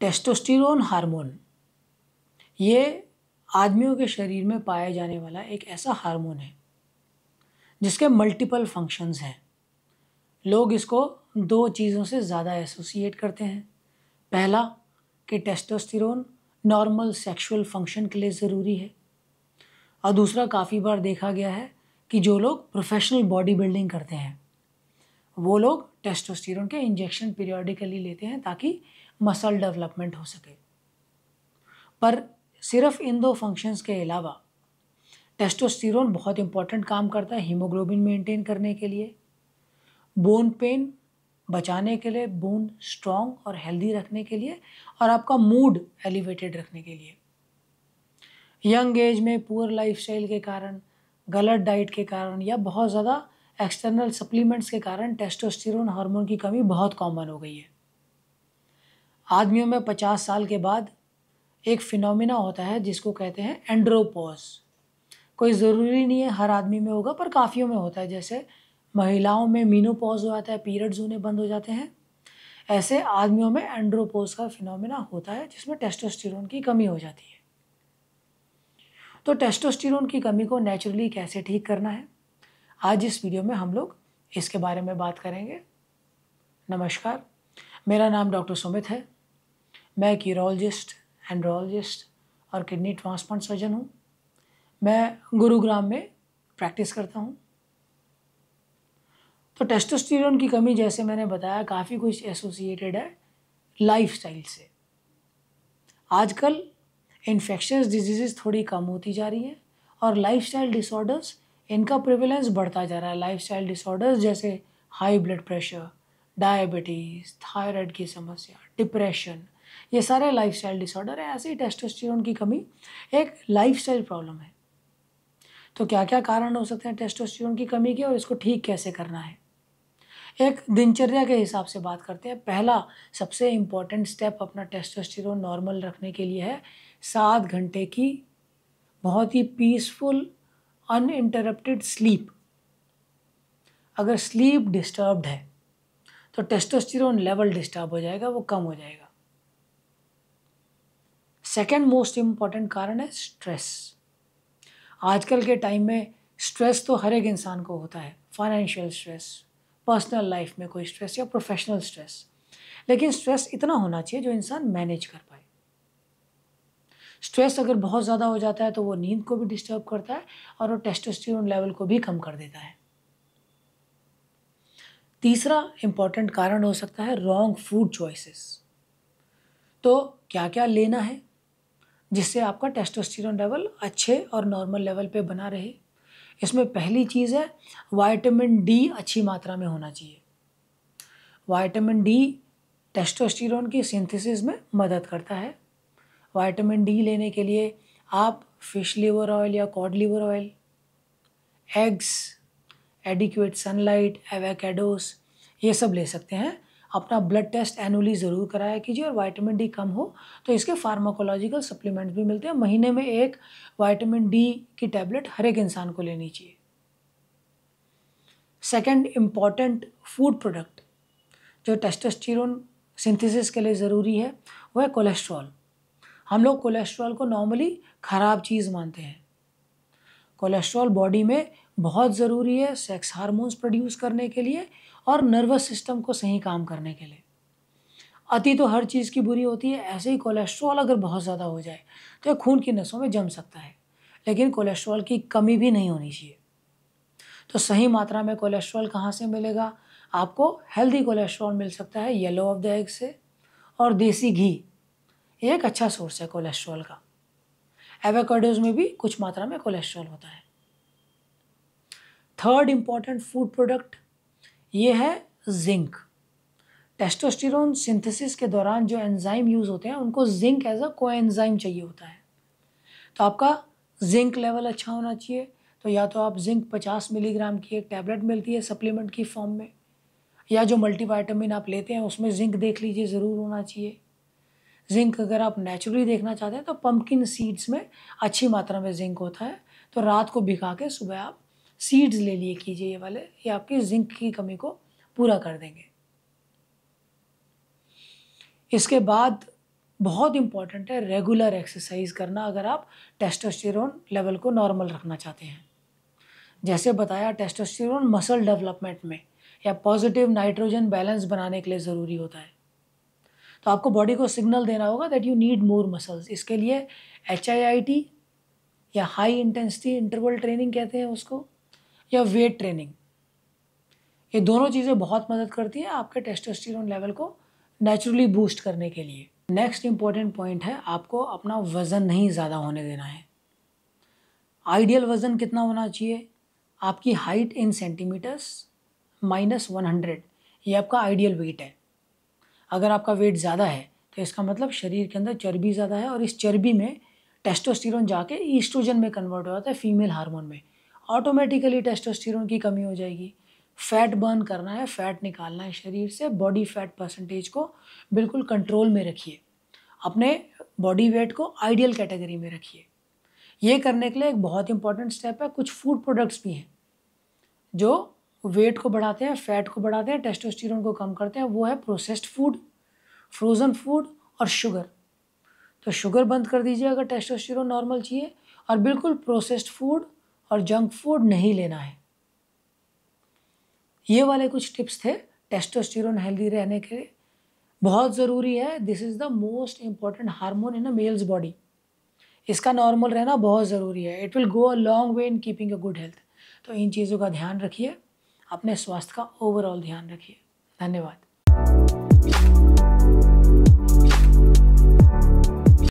Testosterone hormone ये आदमियों के शरीर में पाया जाने वाला एक ऐसा हार्मोन है जिसके मल्टीपल फंक्शंस हैं। लोग इसको दो चीज़ों से ज़्यादा एसोसिएट करते हैं। पहला कि टेस्टोस्टेरोन नॉर्मल सेक्सुअल फंक्शन के लिए ज़रूरी है, और दूसरा काफ़ी बार देखा गया है कि जो लोग प्रोफेशनल बॉडी बिल्डिंग करते हैं वो लोग टेस्टोस्टेरोन के इंजेक्शन पीरियोडिकली लेते हैं ताकि मसल डेवलपमेंट हो सके। पर सिर्फ इन दो फंक्शंस के अलावा टेस्टोस्टेरोन बहुत इंपॉर्टेंट काम करता है हीमोग्लोबिन मेंटेन करने के लिए, बोन पेन बचाने के लिए, बोन स्ट्रॉन्ग और हेल्दी रखने के लिए, और आपका मूड एलिवेटेड रखने के लिए। यंग एज में पुअर लाइफस्टाइल के कारण, गलत डाइट के कारण या बहुत ज़्यादा एक्सटर्नल सप्लीमेंट्स के कारण टेस्टोस्टेरोन हार्मोन की कमी बहुत कॉमन हो गई है। आदमियों में 50 साल के बाद एक फिनोमिना होता है जिसको कहते हैं एंड्रोपॉज। कोई ज़रूरी नहीं है हर आदमी में होगा, पर काफ़ियों में होता है। जैसे महिलाओं में मीनोपॉज हो जाता है, पीरियड्स होने बंद हो जाते हैं, ऐसे आदमियों में एंड्रोपॉज का फिनोमिना होता है जिसमें टेस्टोस्टेरोन की कमी हो जाती है। तो टेस्टोस्टेरोन की कमी को नेचुरली कैसे ठीक करना है, आज इस वीडियो में हम लोग इसके बारे में बात करेंगे। नमस्कार, मेरा नाम डॉक्टर सुमित है। मैं एक यूरोलॉजिस्ट, एंड्रोलॉजिस्ट और किडनी ट्रांसप्लांट सर्जन हूँ। मैं गुरुग्राम में प्रैक्टिस करता हूँ। तो टेस्टोस्टेरोन की कमी, जैसे मैंने बताया, काफ़ी कुछ एसोसिएटेड है लाइफस्टाइल से। आजकल इन्फेक्शस डिजीज़ेस थोड़ी कम होती जा रही हैं और लाइफस्टाइल डिसऑर्डर्स, इनका प्रिवेलेंस बढ़ता जा रहा है। लाइफस्टाइल डिसऑर्डर्स जैसे high blood pressure, diabetes, thyroid की समस्या, डिप्रेशन, ये सारे लाइफस्टाइल डिसऑर्डर है। ऐसे ही टेस्टोस्टेरोन की कमी एक लाइफस्टाइल प्रॉब्लम है। तो क्या क्या कारण हो सकते हैं टेस्टोस्टेरोन की कमी के, और इसको ठीक कैसे करना है, एक दिनचर्या के हिसाब से बात करते हैं। पहला सबसे इम्पॉर्टेंट स्टेप अपना टेस्टोस्टेरोन नॉर्मल रखने के लिए है 7 घंटे की बहुत ही पीसफुल अनइंटरप्टेड स्लीप। अगर स्लीप डिस्टर्ब्ड है तो टेस्टोस्टेरोन लेवल डिस्टर्ब हो जाएगा, वो कम हो जाएगा। सेकेंड मोस्ट इम्पॉर्टेंट कारण है स्ट्रेस। आजकल के टाइम में स्ट्रेस तो हर एक इंसान को होता है, फाइनेंशियल स्ट्रेस, पर्सनल लाइफ में कोई स्ट्रेस या प्रोफेशनल स्ट्रेस, लेकिन स्ट्रेस इतना होना चाहिए जो इंसान मैनेज कर पाए। स्ट्रेस अगर बहुत ज़्यादा हो जाता है तो वो नींद को भी डिस्टर्ब करता है और वो टेस्टोस्टेरोन लेवल को भी कम कर देता है। तीसरा इम्पॉर्टेंट कारण हो सकता है रॉन्ग फूड चॉइसेस। तो क्या क्या लेना है जिससे आपका टेस्टोस्टेरोन लेवल अच्छे और नॉर्मल लेवल पे बना रहे। इसमें पहली चीज़ है विटामिन डी अच्छी मात्रा में होना चाहिए। विटामिन डी टेस्टोस्टेरोन की सिंथेसिस में मदद करता है। विटामिन डी लेने के लिए आप फिश लिवर ऑयल या cod liver oil, eggs, adequate sunlight, avocados, ये सब ले सकते हैं। अपना ब्लड टेस्ट एनुअली ज़रूर कराया कीजिए, और विटामिन डी कम हो तो इसके फार्माकोलॉजिकल सप्लीमेंट्स भी मिलते हैं। महीने में एक विटामिन डी की टैबलेट हर एक इंसान को लेनी चाहिए। सेकंड इम्पॉर्टेंट फूड प्रोडक्ट जो टेस्टोस्टेरोन सिंथेसिस के लिए ज़रूरी है वो है कोलेस्ट्रॉल। हम लोग कोलेस्ट्रॉल को नॉर्मली ख़राब चीज़ मानते हैं। कोलेस्ट्रॉल बॉडी में बहुत ज़रूरी है सेक्स हार्मोन्स प्रोड्यूस करने के लिए और नर्वस सिस्टम को सही काम करने के लिए। अति तो हर चीज़ की बुरी होती है, ऐसे ही कोलेस्ट्रॉल अगर बहुत ज़्यादा हो जाए तो ये खून की नसों में जम सकता है, लेकिन कोलेस्ट्रॉल की कमी भी नहीं होनी चाहिए। तो सही मात्रा में कोलेस्ट्रॉल कहाँ से मिलेगा? आपको हेल्दी कोलेस्ट्रॉल मिल सकता है येलो ऑफ द एग से, और देसी घी एक अच्छा सोर्स है कोलेस्ट्रॉल का। एवोकाडोज में भी कुछ मात्रा में कोलेस्ट्रॉल होता है। थर्ड इम्पॉर्टेंट फूड प्रोडक्ट ये है जिंक। टेस्टोस्टेरोन सिंथेसिस के दौरान जो एंजाइम यूज़ होते हैं उनको जिंक एज अ कोएंजाइम चाहिए होता है। तो आपका जिंक लेवल अच्छा होना चाहिए। तो या तो आप जिंक 50 मिलीग्राम की एक टैबलेट मिलती है सप्लीमेंट की फॉर्म में, या जो मल्टीविटामिन आप लेते हैं उसमें जिंक देख लीजिए, ज़रूर होना चाहिए। जिंक अगर आप नेचुरली देखना चाहते हैं तो पंपकिन सीड्स में अच्छी मात्रा में जिंक होता है। तो रात को भिगा के सुबह आप सीड्स ले लिए कीजिए ये वाले, ये आपकी जिंक की कमी को पूरा कर देंगे। इसके बाद बहुत इंपॉर्टेंट है रेगुलर एक्सरसाइज करना अगर आप टेस्टोस्टेरोन लेवल को नॉर्मल रखना चाहते हैं। जैसे बताया, टेस्टोस्टेरोन मसल डेवलपमेंट में या पॉजिटिव नाइट्रोजन बैलेंस बनाने के लिए ज़रूरी होता है। तो आपको बॉडी को सिग्नल देना होगा that you need more muscles. इसके लिए HIIT या हाई इंटेंसिटी इंटरवल ट्रेनिंग कहते हैं उसको, या वेट ट्रेनिंग, ये दोनों चीज़ें बहुत मदद करती हैं आपके टेस्टोस्टेरोन लेवल को नेचुरली बूस्ट करने के लिए। नेक्स्ट इंपॉर्टेंट पॉइंट है, आपको अपना वज़न नहीं ज़्यादा होने देना है। आइडियल वज़न कितना होना चाहिए? आपकी हाइट इन सेंटीमीटर्स -100, ये आपका आइडियल वेट है। अगर आपका वेट ज़्यादा है तो इसका मतलब शरीर के अंदर चर्बी ज़्यादा है, और इस चर्बी में टेस्टोस्टेरोन जाके ईस्ट्रोजन में कन्वर्ट हो जाता है, फीमेल हार्मोन में। ऑटोमेटिकली टेस्टोस्टेरोन की कमी हो जाएगी। फैट बर्न करना है, फैट निकालना है शरीर से। बॉडी फैट परसेंटेज को बिल्कुल कंट्रोल में रखिए, अपने बॉडी वेट को आइडियल कैटेगरी में रखिए। ये करने के लिए एक बहुत इंपॉर्टेंट स्टेप है, कुछ फूड प्रोडक्ट्स भी हैं जो वेट को बढ़ाते हैं, फैट को बढ़ाते हैं, टेस्टोस्टेरोन को कम करते हैं। वो है प्रोसेस्ड फूड, फ्रोज़न फूड और शुगर। तो शुगर बंद कर दीजिए अगर टेस्टोस्टेरोन नॉर्मल चाहिए, और बिल्कुल प्रोसेस्ड फूड और जंक फूड नहीं लेना है। ये वाले कुछ टिप्स थे टेस्टोस्टेरोन हेल्दी रहने के लिए। बहुत ज़रूरी है, this is the most important hormone in a males body. इसका नॉर्मल रहना बहुत ज़रूरी है। It will go a long way in keeping a good health. तो इन चीज़ों का ध्यान रखिए, अपने स्वास्थ्य का ओवरऑल ध्यान रखिए। धन्यवाद।